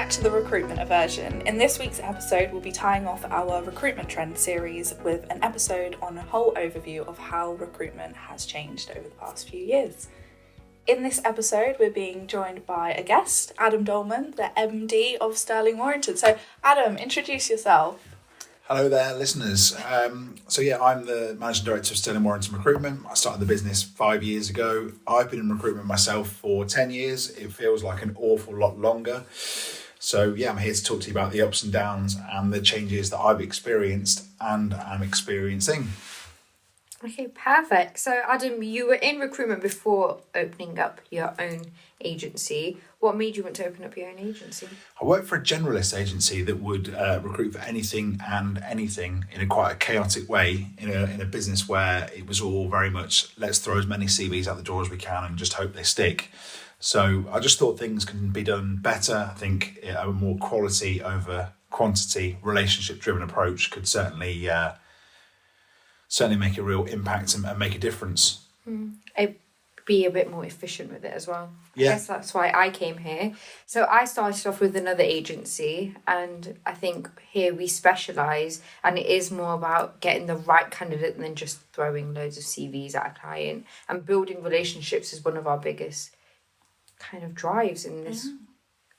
back to the recruitment aversion. In this week's episode, we'll be tying off our recruitment trend series with an episode on a whole overview of how recruitment has changed over the past few years. In this episode, we're being joined by a guest, Adam Dolman, the MD of Sterling Warrington. So, Adam, introduce yourself. Hello there, listeners. I'm the Managing Director of Sterling Warrington Recruitment. I started the business 5 years ago. I've been in recruitment myself for 10 years. It feels like an awful lot longer. So I'm here to talk to you about the ups and downs and the changes that I've experienced and am experiencing. Okay, perfect. So Adam, you were in recruitment before opening up your own agency. What made you want to open up your own agency? I worked for a generalist agency that would recruit for anything and anything in a quite a chaotic way, in a business where it was all very much, let's throw as many CVs out the door as we can and just hope they stick. So I just thought things can be done better. I think a more quality over quantity, relationship-driven approach could certainly make a real impact and make a difference. I'd be a bit more efficient with it as well. Yeah. I guess that's why I came here. So I started off with another agency, and I think here we specialise, and it is more about getting the right candidate than just throwing loads of CVs at a client. And building relationships is one of our biggest kind of drives in this.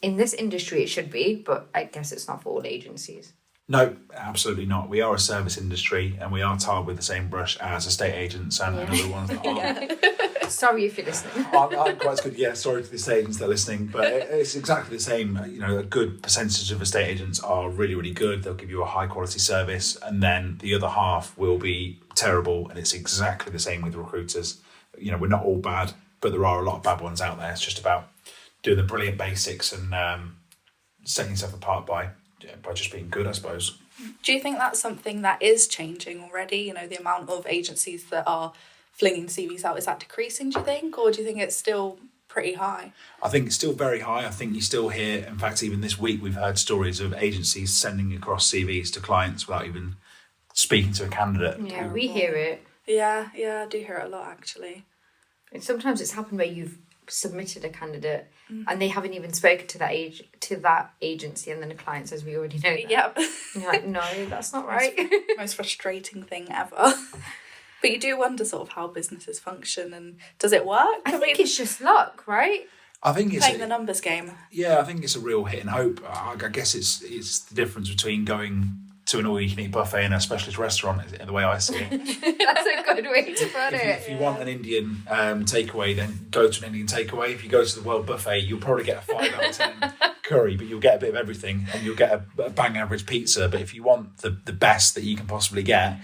In this industry it should be, but I guess it's not for all agencies. No, absolutely not. We are a service industry and we are tarred with the same brush as estate agents and other ones that are. Sorry if you're listening. I'm quite good. Yeah, sorry to the estate agents that are listening, but it's exactly the same. A good percentage of estate agents are really, really good. They'll give you a high quality service, and then the other half will be terrible. And it's exactly the same with recruiters. We're not all bad, but there are a lot of bad ones out there. It's just about doing the brilliant basics and setting yourself apart by just being good, I suppose. Do you think that's something that is changing already? The amount of agencies that are flinging CVs out, is that decreasing, do you think? Or do you think it's still pretty high? I think it's still very high. I think you still hear, in fact, even this week, we've heard stories of agencies sending across CVs to clients without even speaking to a candidate. Yeah, we hear it. Yeah, I do hear it a lot, actually. And sometimes it's happened where you've submitted a candidate and they haven't even spoken to that agency, and then the client says, we already know that. Yep. And you're like, no, that's not right. Most frustrating thing ever. But you do wonder sort of how businesses function, and does it work? I think it's just luck, right? I think it's playing the numbers game. Yeah, I think it's a real hit and hope. I guess it's the difference between going to an all-you-can-eat buffet in a specialist restaurant, the way I see it. That's a good way to put it. If you want an Indian takeaway, then go to an Indian takeaway. If you go to the World Buffet, you'll probably get a 5 out of 10 curry, but you'll get a bit of everything, and you'll get a bang average pizza. But if you want the best that you can possibly get,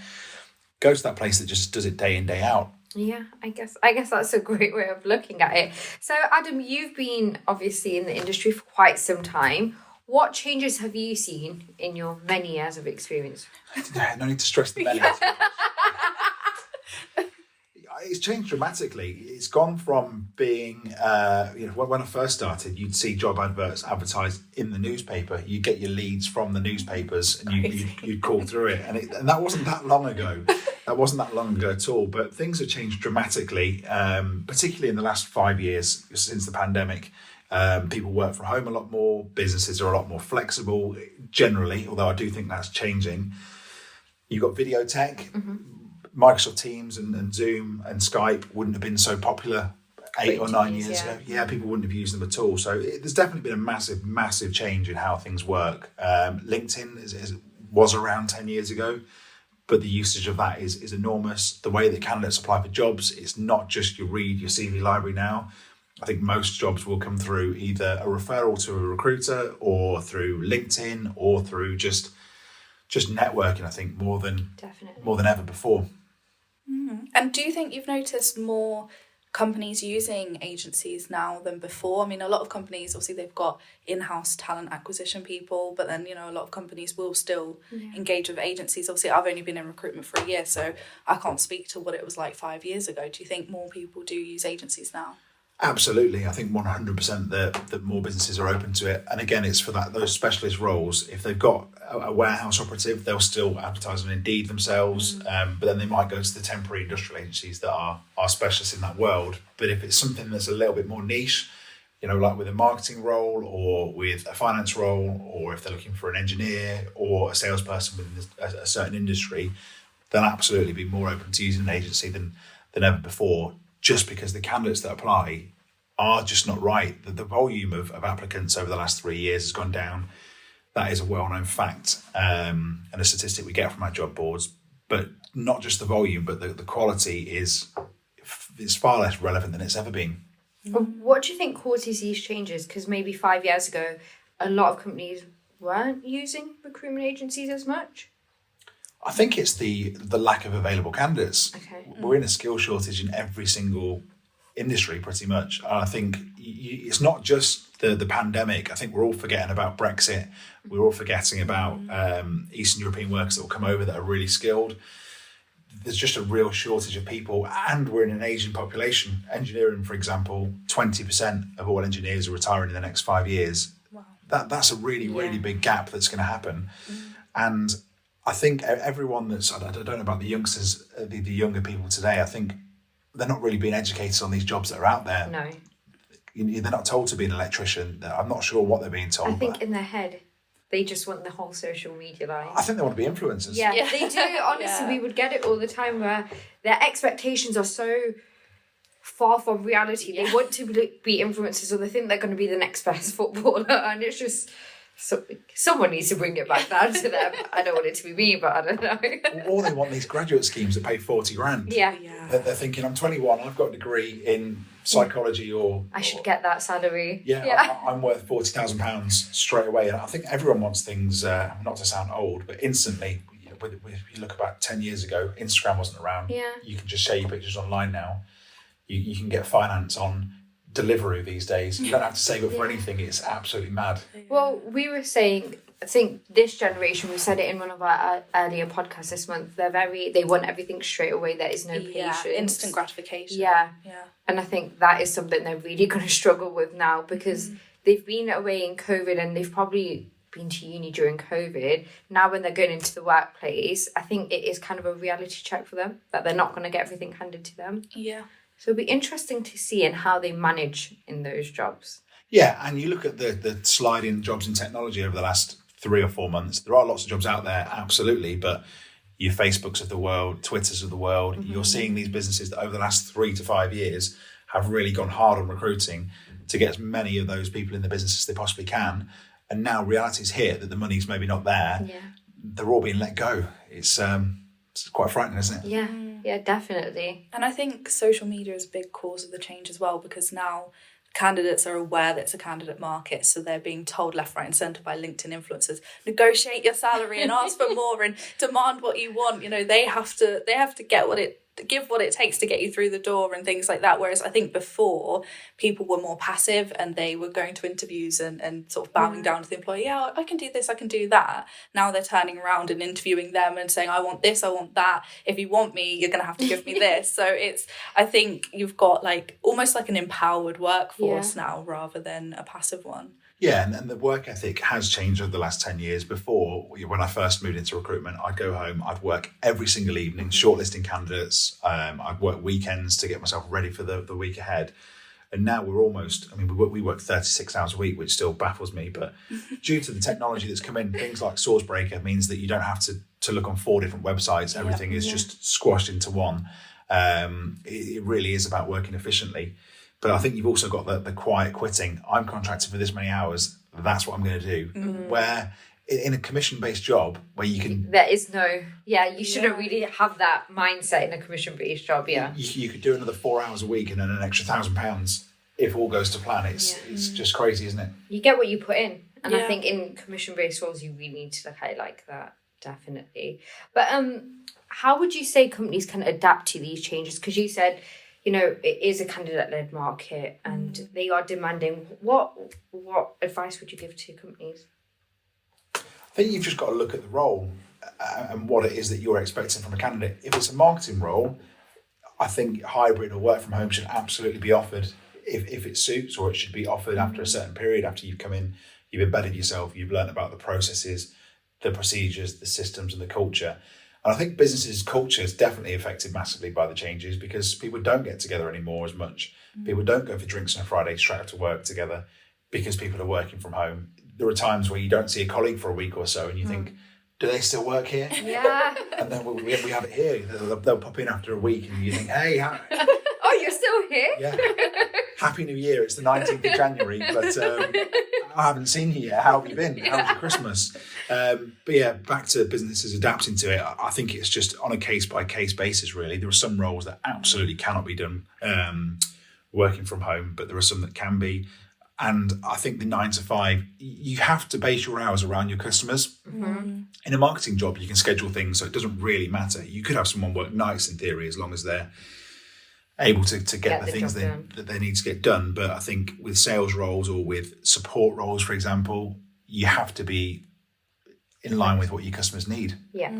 go to that place that just does it day in, day out. Yeah, I guess that's a great way of looking at it. So, Adam, you've been obviously in the industry for quite some time. What changes have you seen in your many years of experience? No need to stress the many. It's changed dramatically. It's gone from being, when I first started, you'd see job adverts advertised in the newspaper. You get your leads from the newspapers and you'd call through it. And that wasn't that long ago. That wasn't that long ago at all. But things have changed dramatically, particularly in the last 5 years since the pandemic. People work from home a lot more. Businesses are a lot more flexible generally, although I do think that's changing. You've got video tech. Mm-hmm. Microsoft Teams and Zoom and Skype wouldn't have been so popular 8 or 9 years ago. Yeah, people wouldn't have used them at all. So there's definitely been a massive, massive change in how things work. LinkedIn was around 10 years ago, but the usage of that is enormous. The way that candidates apply for jobs, it's not just you read your CV library now. I think most jobs will come through either a referral to a recruiter or through LinkedIn or through just networking, I think, more than ever before. Mm. And do you think you've noticed more companies using agencies now than before? I mean, a lot of companies, obviously, they've got in-house talent acquisition people, but then, a lot of companies will still engage with agencies. Obviously, I've only been in recruitment for a year, so I can't speak to what it was like 5 years ago. Do you think more people do use agencies now? Absolutely. I think 100% that more businesses are open to it. And again, it's for those specialist roles. If they've got a warehouse operative, they'll still advertise on Indeed themselves, but then they might go to the temporary industrial agencies that are specialists in that world. But if it's something that's a little bit more niche, like with a marketing role or with a finance role, or if they're looking for an engineer or a salesperson within a certain industry, they'll absolutely be more open to using an agency than ever before, just because the candidates that apply are just not right. The volume of applicants over the last 3 years has gone down. That is a well-known fact and a statistic we get from our job boards. But not just the volume, but the quality is far less relevant than it's ever been. What do you think causes these changes? Because maybe 5 years ago, a lot of companies weren't using recruitment agencies as much. I think it's the lack of available candidates. Okay. We're in a skill shortage in every single industry, pretty much. And I think it's not just the pandemic. I think we're all forgetting about Brexit. We're all forgetting about Eastern European workers that will come over that are really skilled. There's just a real shortage of people, and we're in an aging population. Engineering, for example, 20% of all engineers are retiring in the next 5 years. Wow. That's a really big gap that's going to happen. And I think everyone I don't know about the youngsters, the younger people today, I think they're not really being educated on these jobs that are out there. No. They're not told to be an electrician. I'm not sure what they're being told. I think in their head, they just want the whole social media life. I think they want to be influencers. Yeah, they do. Honestly, we would get it all the time where their expectations are so far from reality. They want to be influencers, or they think they're going to be the next best footballer, and it's just... So someone needs to bring it back down to them. I don't want it to be me, but I don't know. Or they want these graduate schemes that pay 40 grand. Yeah. They're thinking, I'm 21, I've got a degree in psychology or... I should get that salary. Yeah. I'm worth £40,000 straight away. And I think everyone wants things, not to sound old, but instantly. If you look about 10 years ago, Instagram wasn't around. Yeah. You can just share your pictures online now. You can get finance on Deliveroo these days. You don't have to save up for anything. It's absolutely mad. Well, we were saying, I think this generation, we said it in one of our earlier podcasts this month, they want everything straight away. There is no patience. Instant gratification. Yeah. And I think that is something they're really going to struggle with now, because they've been away in COVID and they've probably been to uni during COVID. Now when they're going into the workplace, I think it is kind of a reality check for them that they're not going to get everything handed to them. Yeah. So it'll be interesting to see in how they manage in those jobs. Yeah, and you look at the slide in jobs in technology over the last 3 or 4 months. There are lots of jobs out there, absolutely, but your Facebooks of the world, Twitters of the world, you're seeing these businesses that over the last 3 to 5 years have really gone hard on recruiting to get as many of those people in the business as they possibly can. And now reality's hit that the money's maybe not there. Yeah. They're all being let go. It's quite frightening, isn't it? Yeah, definitely. And I think social media is a big cause of the change as well, because now candidates are aware that it's a candidate market, so they're being told left, right and centre by LinkedIn influencers, negotiate your salary and ask for more and demand what you want. They have to give what it takes to get you through the door and things like that. Whereas I think before, people were more passive and they were going to interviews and sort of bowing down to the employee. Yeah, I can do this, I can do that. Now they're turning around and interviewing them and saying, I want this, I want that. If you want me, you're going to have to give me this. So I think you've got almost like an empowered workforce now rather than a passive one. Yeah, and the work ethic has changed over the last 10 years. Before, when I first moved into recruitment, I'd go home, I'd work every single evening, shortlisting candidates. I'd work weekends to get myself ready for the week ahead. And now we work 36 hours a week, which still baffles me. But due to the technology that's come in, things like Sourcebreaker means that you don't have to look on 4 different websites. Everything is just squashed into one. It really is about working efficiently. But I think you've also got the quiet quitting. I'm contracted for this many hours. That's what I'm going to do. Where in a commission-based job where you can... There is no... Yeah, you shouldn't really have that mindset in a commission-based job, yeah. You could do another 4 hours a week and then an extra £1,000 if all goes to plan. It's just crazy, isn't it? You get what you put in. And I think in commission-based roles, you really need to look at it like that, definitely. But how would you say companies can adapt to these changes? Because you said... it is a candidate-led market and they are demanding. What advice would you give to companies? I think you've just got to look at the role and what it is that you're expecting from a candidate. If it's a marketing role, I think hybrid or work from home should absolutely be offered if it suits, or it should be offered after a certain period, after you've come in, you've embedded yourself, you've learned about the processes, the procedures, the systems and the culture. And I think businesses' culture is definitely affected massively by the changes because people don't get together anymore as much. People don't go for drinks on a Friday straight after work together because people are working from home. There are times where you don't see a colleague for a week or so and you think, do they still work here? Yeah. And then we have it here. They'll pop in after a week and you think, hey, Oh, you're still here? yeah, Happy New Year. It's the 19th of January, but I haven't seen you yet. How have you been? How was your Christmas? But yeah, back to businesses adapting to it. I think it's just on a case-by-case basis, really. There are some roles that absolutely cannot be done working from home, but there are some that can be. And I think the 9 to 5, you have to base your hours around your customers. Mm-hmm. In a marketing job, you can schedule things, so it doesn't really matter. You could have someone work nights in theory, as long as they're able to get the things that they need to get done. But I think with sales roles or with support roles, for example, you have to be in line with what your customers need. Yeah.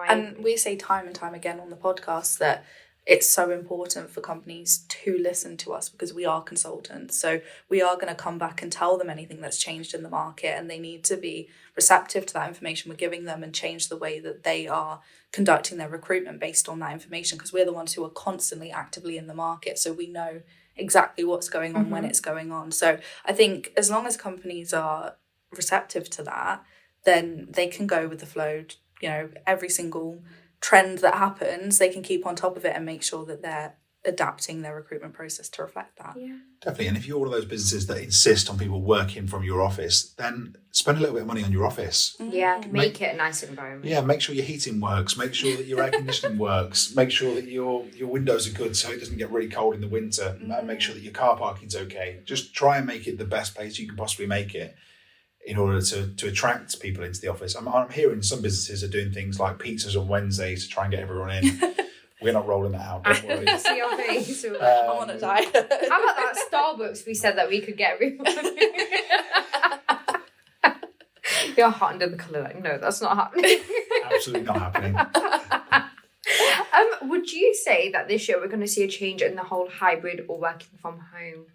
And we say time and time again on the podcast that it's so important for companies to listen to us because we are consultants. So we are going to come back and tell them anything that's changed in the market, and they need to be receptive to that information we're giving them and change the way that they are conducting their recruitment based on that information, because we're the ones who are constantly actively in the market. So we know exactly what's going on when it's going on. So I think as long as companies are receptive to that, then they can go with the flow. You know, every single trend that happens, they can keep on top of it and make sure that they're adapting their recruitment process to reflect that. Yeah. Definitely. And if you're one of those businesses that insist on people working from your office, then spend a little bit of money on your office. Yeah, make it a nice environment. Yeah, make sure your heating works, make sure that your air conditioning works, make sure that your windows are good so it doesn't get really cold in the winter, and make sure that your car parking's okay. Just try and make it the best place you can possibly make it in order to attract people into the office. I'm hearing some businesses are doing things like pizzas on Wednesdays to try and get everyone in. We're not rolling that out, don't worry. See your face. I'm on a diet. How about that Starbucks we said that we could get everyone? You're hot under the colour. Like, no, that's not happening. Absolutely not happening. Would you say that this year we're going to see a change in the whole hybrid or working from home?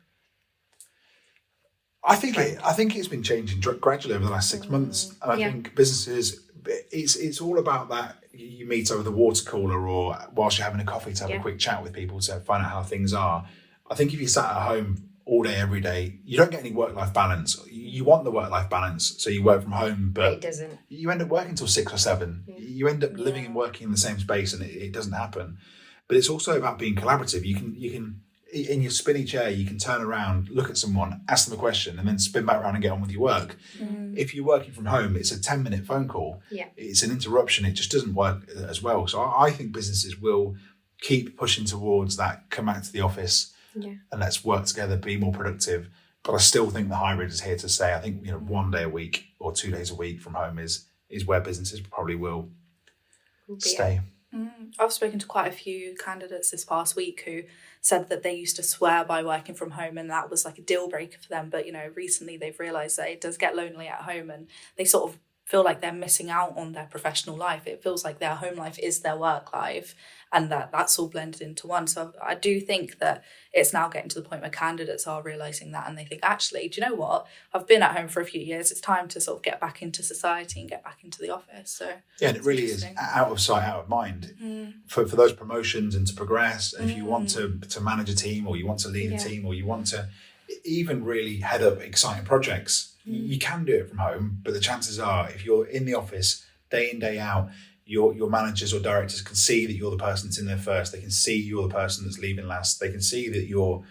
I think it's been changing gradually over the last 6 months. And I think businesses, it's all about that. You meet over the water cooler or whilst you're having a coffee to have a quick chat with people to find out how things are. I think if you sat at home all day, every day, you don't get any work-life balance. You want the work-life balance, so you work from home, but it doesn't. You end up working till 6 or 7. Yeah. You end up living and working in the same space, and it doesn't happen. But it's also about being collaborative. You can in your spinny chair, you can turn around, look at someone, ask them a question, and then spin back around and get on with your work. If you're working from home, it's a 10-minute phone call. Yeah. It's an interruption. It just doesn't work as well. So I think businesses will keep pushing towards that, come back to the office and let's work together, be more productive. But I still think the hybrid is here to stay. I think 1 day a week or 2 days a week from home is where businesses probably will stay. I've spoken to quite a few candidates this past week who said that they used to swear by working from home and that was like a deal breaker for them. But, recently they've realised that it does get lonely at home and they sort of feel like they're missing out on their professional life. It feels like their home life is their work life and that's all blended into one. So I do think that it's now getting to the point where candidates are realising that and they think, actually, do you know what? I've been at home for a few years. It's time to sort of get back into society and get back into the office. So yeah, and it really is out of sight, out of mind for those promotions and to progress. And if you want to manage a team or you want to lead a team or you want to even really head up exciting projects, you can do it from home. But the chances are, if you're in the office day in, day out, your managers or directors can see that you're the person that's in there first. They can see you're the person that's leaving last. They can see that you're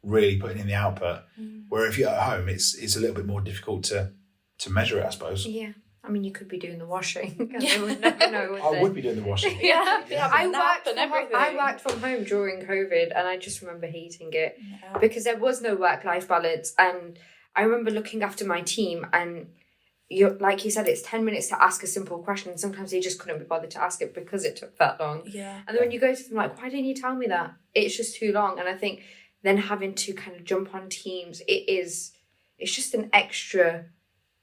really putting in the output. Where if you're at home, it's a little bit more difficult to measure it, I suppose. Yeah. I mean, you could be doing the washing. They would never know, would they? I would be doing the washing. I worked from home during COVID and I just remember hating it because there was no work-life balance. And I remember looking after my team and like you said, it's 10 minutes to ask a simple question. And sometimes they just couldn't be bothered to ask it because it took that long. Yeah. And then when you go to them like, why didn't you tell me that? It's just too long. And I think then having to kind of jump on Teams, it's just an extra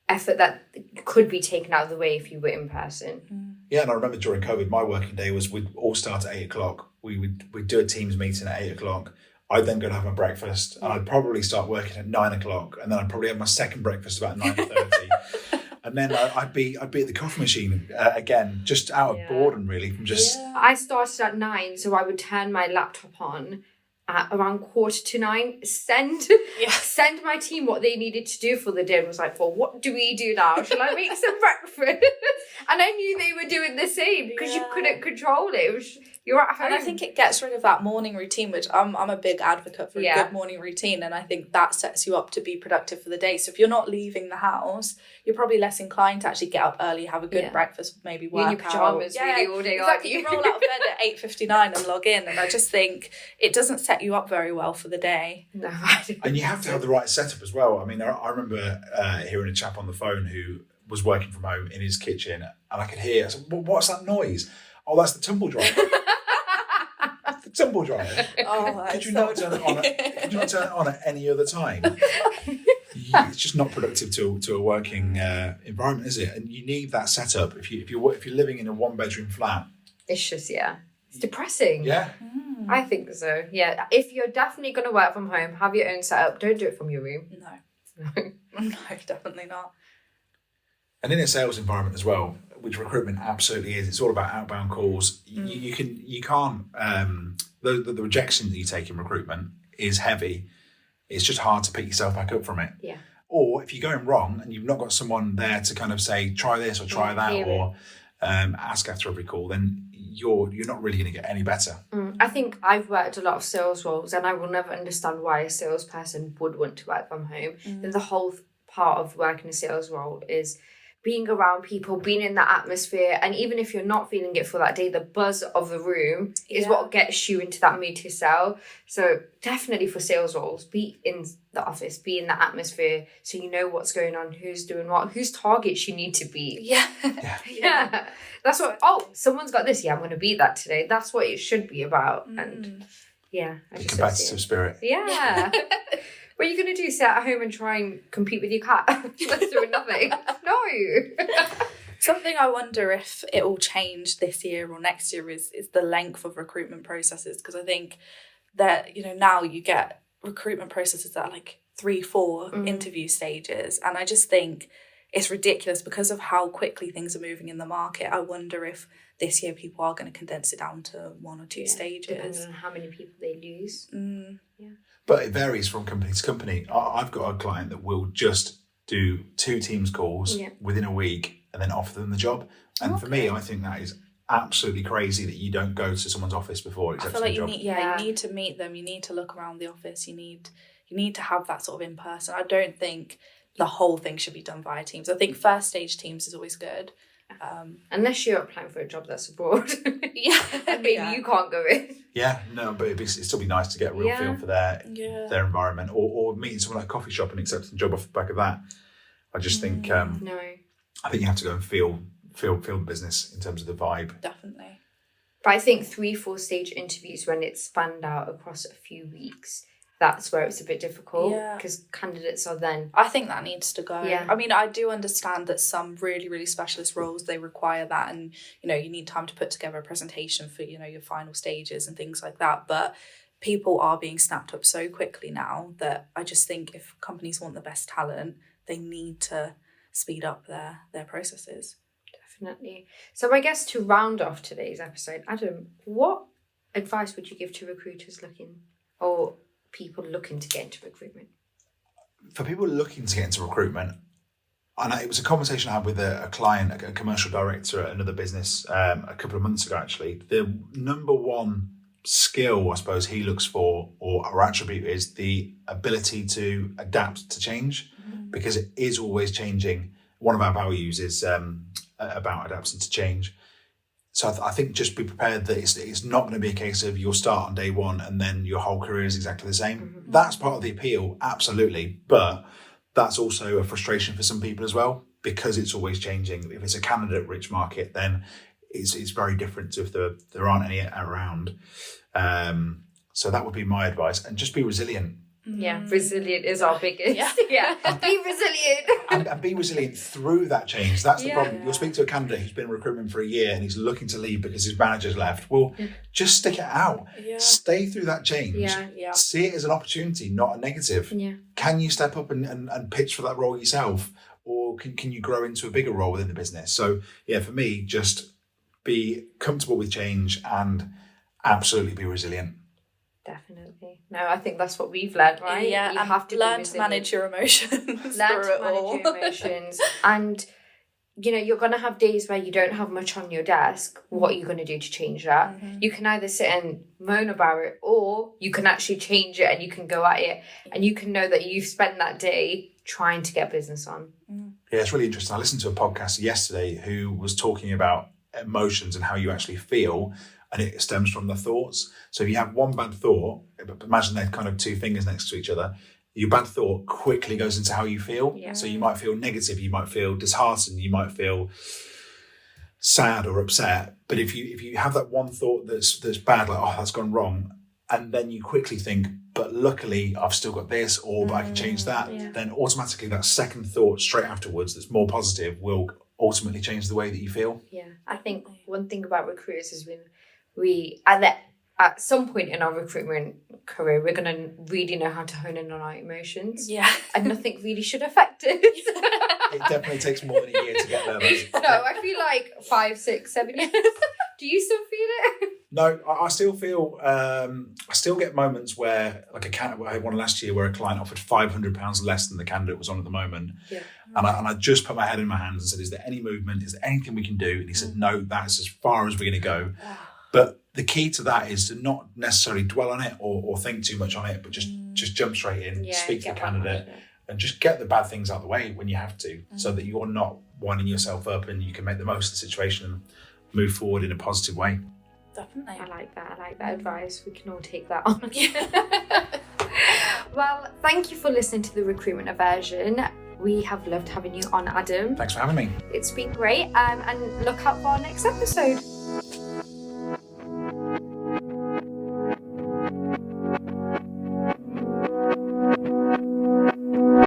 effort that could be taken out of the way if you were in person. Yeah, and I remember during COVID, my working day was we'd all start at 8:00. We'd do a Teams meeting at 8:00. I'd then go to have my breakfast and I'd probably start working at 9:00 and then I'd probably have my second breakfast about 9:30. And then I'd be at the coffee machine again, just out of boredom, really, from just. Yeah. I started at 9, so I would turn my laptop on at around 8:45, send my team what they needed to do for the day, and was like, well, what do we do now? Shall I make some breakfast? And I knew they were doing the same because you couldn't control it. You're at home. And I think it gets rid of that morning routine, which I'm a big advocate for a good morning routine. And I think that sets you up to be productive for the day. So if you're not leaving the house, you're probably less inclined to actually get up early, have a good breakfast, maybe work out. In your pajamas really all day, exactly. You roll out of bed at 8:59 and log in. And I just think it doesn't set you up very well for the day. No, I don't. And you have to have the right setup as well. I mean, I remember hearing a chap on the phone who was working from home in his kitchen, and I could hear, I said, well, what's that noise? Oh, that's the tumble dryer. The tumble dryer. Oh, could you not turn it on at any other time? It's just not productive to a working environment, is it? And you need that setup. If you're living in a 1-bedroom flat, it's just it's depressing. Yeah. I think so. Yeah. If you're definitely going to work from home, have your own setup. Don't do it from your room. No, definitely not. And in a sales environment as well, which recruitment absolutely is, it's all about outbound calls. You can't. The rejection that you take in recruitment is heavy. It's just hard to pick yourself back up from it. Yeah. Or if you're going wrong and you've not got someone there to kind of say, try this or try that, or ask after every call, then you're not really going to get any better. I think I've worked a lot of sales roles, and I will never understand why a salesperson would want to work from home. And the whole part of working a sales role is being around people, being in that atmosphere, and even if you're not feeling it for that day, the buzz of the room is what gets you into that mood to sell. So definitely for sales roles, be in the office, be in the atmosphere, so you know what's going on, who's doing what, whose targets you need to beat. Yeah. That's what, someone's got this, I'm going to beat that today. That's what it should be about. And the competitive spirit. Yeah. What are you going to do? Sit at home and try and compete with your cat? That's doing nothing. No. Something I wonder if it will change this year or next year is the length of recruitment processes. Because I think that, now you get recruitment processes that are like 3-4 interview stages. And I just think it's ridiculous because of how quickly things are moving in the market. I wonder if this year people are going to condense it down to 1 or 2 stages. Depending on how many people they lose. Yeah. But it varies from company to company. I've got a client that will just do 2 Teams calls within a week and then offer them the job. And for me, I think that is absolutely crazy that you don't go to someone's office before accepting the job. You need to meet them. You need to look around the office. You need to have that sort of in person. I don't think the whole thing should be done via Teams. I think first stage Teams is always good. Unless you're applying for a job that's abroad. And maybe you can't go in. Yeah, no, but it'd still be nice to get a real feel for their environment, or meeting someone at a coffee shop and accepting the job off the back of that. I just think no. I think you have to go and feel the business in terms of the vibe. Definitely. But I think 3-4 stage interviews, when it's spanned out across a few weeks, that's where it's a bit difficult because candidates are then... I think that needs to go. Yeah. I mean, I do understand that some really, really specialist roles, they require that, and, you need time to put together a presentation for, your final stages and things like that. But people are being snapped up so quickly now that I just think if companies want the best talent, they need to speed up their processes. Definitely. So I guess to round off today's episode, Adam, what advice would you give to recruiters or people looking to get into recruitment? For people looking to get into recruitment, and it was a conversation I had with a client, a commercial director at another business a couple of months ago, actually. The number one skill, I suppose, he looks for or attribute is the ability to adapt to change, because it is always changing. One of our values is about adapting to change. So I think just be prepared that it's not going to be a case of you'll start on day one and then your whole career is exactly the same. That's part of the appeal, absolutely. But that's also a frustration for some people as well, because it's always changing. If it's a candidate-rich market, then it's very different to if there aren't any around. So that would be my advice. And just be resilient. Yeah, resilient is our biggest. Yeah. Be resilient. and be resilient through that change. That's the problem. You'll speak to a candidate who's been in recruitment for a year and he's looking to leave because his manager's left. Well, just stick it out. Yeah. Stay through that change. Yeah. See it as an opportunity, not a negative. Yeah. Can you step up and pitch for that role yourself? or can you grow into a bigger role within the business? So yeah, for me, just be comfortable with change and absolutely be resilient. Definitely. No, I think that's what we've learned, right? Yeah, you and have to learn to manage your emotions. Learn to manage your emotions. And, you know, you're going to have days where you don't have much on your desk. What are you going to do to change that? Mm-hmm. You can either sit and moan about it, or you can actually change it and you can go at it. And you can know that you've spent that day trying to get business on. Yeah, it's really interesting. I listened to a podcast yesterday who was talking about emotions and how you actually feel, and it stems from the thoughts. So if you have one bad thought, imagine they're kind of two fingers next to each other, your bad thought quickly goes into how you feel. Yeah. So you might feel negative, you might feel disheartened, you might feel sad or upset. But if you have that one thought that's bad, like, oh, that's gone wrong, and then you quickly think, but luckily I've still got this, or but I can change that, then automatically that second thought straight afterwards that's more positive will ultimately change the way that you feel. Yeah, I think one thing about recruiters is we at some point in our recruitment career, we're going to really know how to hone in on our emotions. Yeah. And nothing really should affect it. It definitely takes more than a year to get there, though. No, I feel like 5, 6, 7 years. Do you still feel it? No, I still feel, I still get moments where, like I had one last year where a client offered £500 less than the candidate was on at the moment. Yeah. And I just put my head in my hands and said, is there any movement? Is there anything we can do? And he said, no, that's as far as we're going to go. But the key to that is to not necessarily dwell on it or think too much on it, but just jump straight in, speak to the candidate, and just get the bad things out of the way when you have to, so that you're not winding yourself up and you can make the most of the situation and move forward in a positive way. Definitely. I like that advice. We can all take that on. Well, thank you for listening to the Recruitment Aversion. We have loved having you on, Adam. Thanks for having me. It's been great, and look out for our next episode.